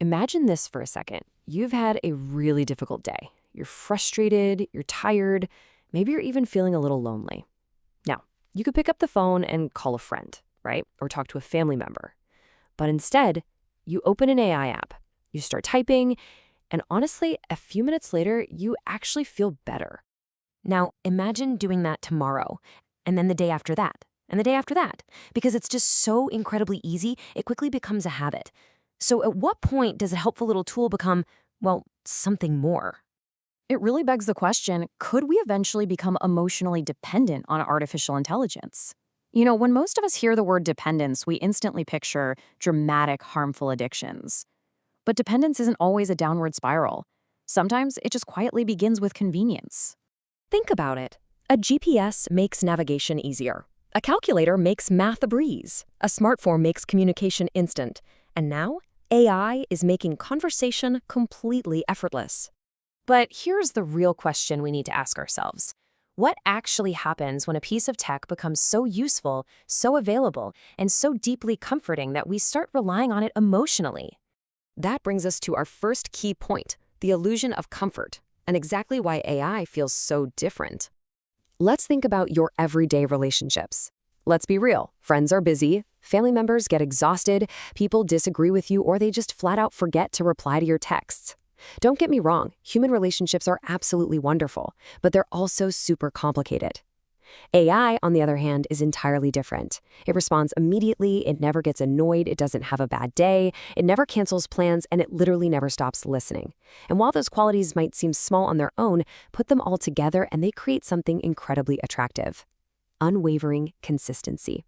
Imagine this for a second. You've had a really difficult day. You're frustrated, you're tired, maybe you're even feeling a little lonely. Now, you could pick up the phone and call a friend, right? Or talk to a family member. But instead, you open an AI app, you start typing, and honestly, a few minutes later, you actually feel better. Now, imagine doing that tomorrow, and then the day after that, and the day after that. Because it's just so incredibly easy, it quickly becomes a habit. So at what point does a helpful little tool become, well, something more? It really begs the question, could we eventually become emotionally dependent on artificial intelligence? When most of us hear the word dependence, we instantly picture dramatic, harmful addictions. But dependence isn't always a downward spiral. Sometimes it just quietly begins with convenience. Think about it. A GPS makes navigation easier. A calculator makes math a breeze. A smartphone makes communication instant. And now, AI is making conversation completely effortless. But here's the real question we need to ask ourselves. What actually happens when a piece of tech becomes so useful, so available, and so deeply comforting that we start relying on it emotionally? That brings us to our first key point, the illusion of comfort, and exactly why AI feels so different. Let's think about your everyday relationships. Let's be real. Friends are busy, family members get exhausted, people disagree with you, or they just flat out forget to reply to your texts. Don't get me wrong, human relationships are absolutely wonderful, but they're also super complicated. AI, on the other hand, is entirely different. It responds immediately, it never gets annoyed, it doesn't have a bad day, it never cancels plans, and it literally never stops listening. And while those qualities might seem small on their own, put them all together and they create something incredibly attractive. Unwavering consistency.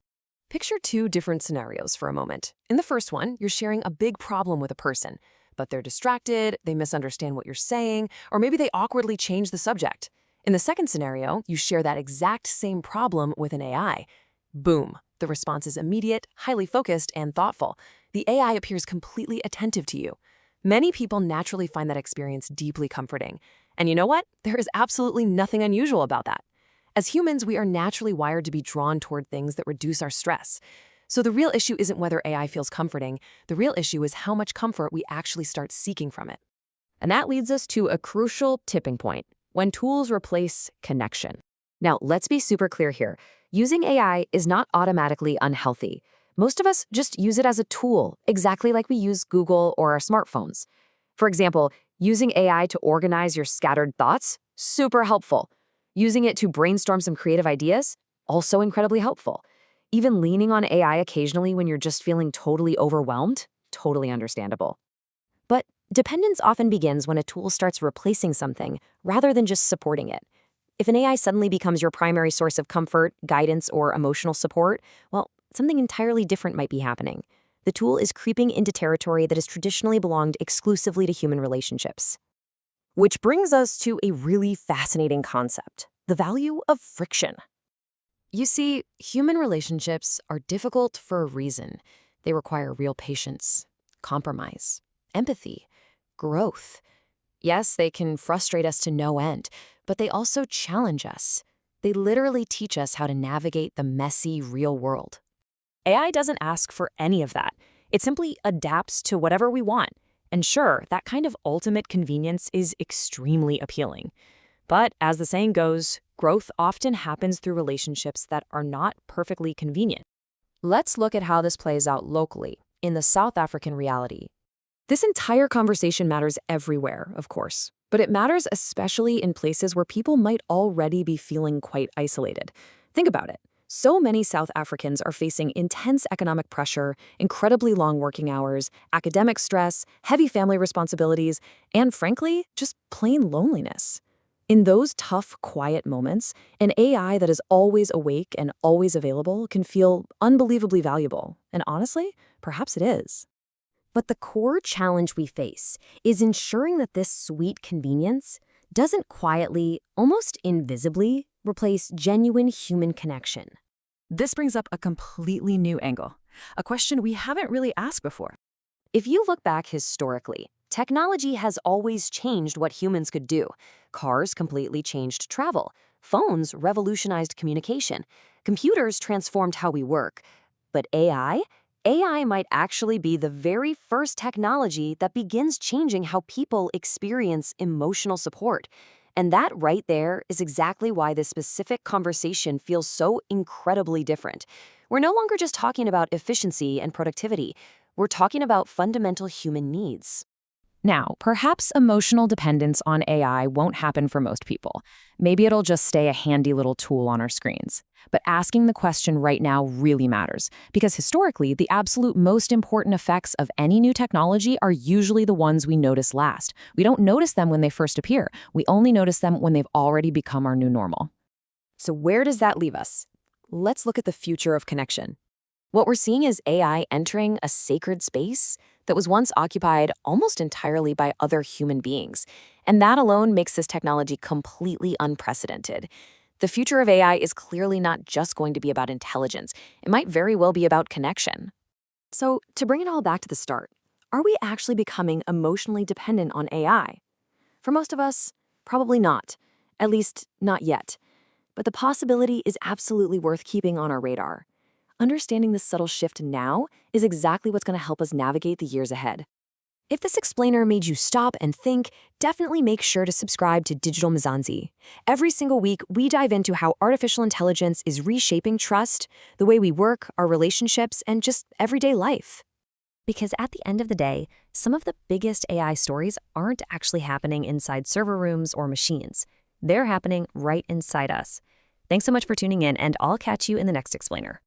Picture two different scenarios for a moment. In the first one, you're sharing a big problem with a person, but they're distracted, they misunderstand what you're saying, or maybe they awkwardly change the subject. In the second scenario, you share that exact same problem with an AI. Boom, the response is immediate, highly focused, and thoughtful. The AI appears completely attentive to you. Many people naturally find that experience deeply comforting. And you know what? There is absolutely nothing unusual about that. As humans, we are naturally wired to be drawn toward things that reduce our stress. So the real issue isn't whether AI feels comforting. The real issue is how much comfort we actually start seeking from it. And that leads us to a crucial tipping point, when tools replace connection. Now, let's be super clear here. Using AI is not automatically unhealthy. Most of us just use it as a tool, exactly like we use Google or our smartphones. For example, using AI to organize your scattered thoughts, super helpful. Using it to brainstorm some creative ideas, also incredibly helpful. Even leaning on AI occasionally when you're just feeling totally overwhelmed, totally understandable. But dependence often begins when a tool starts replacing something rather than just supporting it. If an AI suddenly becomes your primary source of comfort, guidance, or emotional support, well, something entirely different might be happening. The tool is creeping into territory that has traditionally belonged exclusively to human relationships. Which brings us to a really fascinating concept, the value of friction. You see, human relationships are difficult for a reason. They require real patience, compromise, empathy, growth. Yes, they can frustrate us to no end, but they also challenge us. They literally teach us how to navigate the messy, real world. AI doesn't ask for any of that. It simply adapts to whatever we want. And sure, that kind of ultimate convenience is extremely appealing. But as the saying goes, growth often happens through relationships that are not perfectly convenient. Let's look at how this plays out locally, in the South African reality. This entire conversation matters everywhere, of course, but it matters especially in places where people might already be feeling quite isolated. Think about it. So many South Africans are facing intense economic pressure, incredibly long working hours, academic stress, heavy family responsibilities, and frankly, just plain loneliness. In those tough, quiet moments, an AI that is always awake and always available can feel unbelievably valuable. And honestly, perhaps it is. But the core challenge we face is ensuring that this sweet convenience doesn't quietly, almost invisibly, replace genuine human connection. This brings up a completely new angle, a question we haven't really asked before. If you look back historically, technology has always changed what humans could do. Cars completely changed travel. Phones revolutionized communication. Computers transformed how we work. But AI? AI might actually be the very first technology that begins changing how people experience emotional support. And that right there is exactly why this specific conversation feels so incredibly different. We're no longer just talking about efficiency and productivity. We're talking about fundamental human needs. Now, perhaps emotional dependence on AI won't happen for most people. Maybe it'll just stay a handy little tool on our screens. But asking the question right now really matters, because historically, the absolute most important effects of any new technology are usually the ones we notice last. We don't notice them when they first appear. We only notice them when they've already become our new normal. So where does that leave us? Let's look at the future of connection. What we're seeing is AI entering a sacred space that was once occupied almost entirely by other human beings. And that alone makes this technology completely unprecedented. The future of AI is clearly not just going to be about intelligence. It might very well be about connection. So, to bring it all back to the start, are we actually becoming emotionally dependent on AI? For most of us, probably not. At least, not yet. But the possibility is absolutely worth keeping on our radar. Understanding this subtle shift now is exactly what's going to help us navigate the years ahead. If this explainer made you stop and think, definitely make sure to subscribe to Digital Mzansi. Every single week, we dive into how artificial intelligence is reshaping trust, the way we work, our relationships, and just everyday life. Because at the end of the day, some of the biggest AI stories aren't actually happening inside server rooms or machines. They're happening right inside us. Thanks so much for tuning in, and I'll catch you in the next explainer.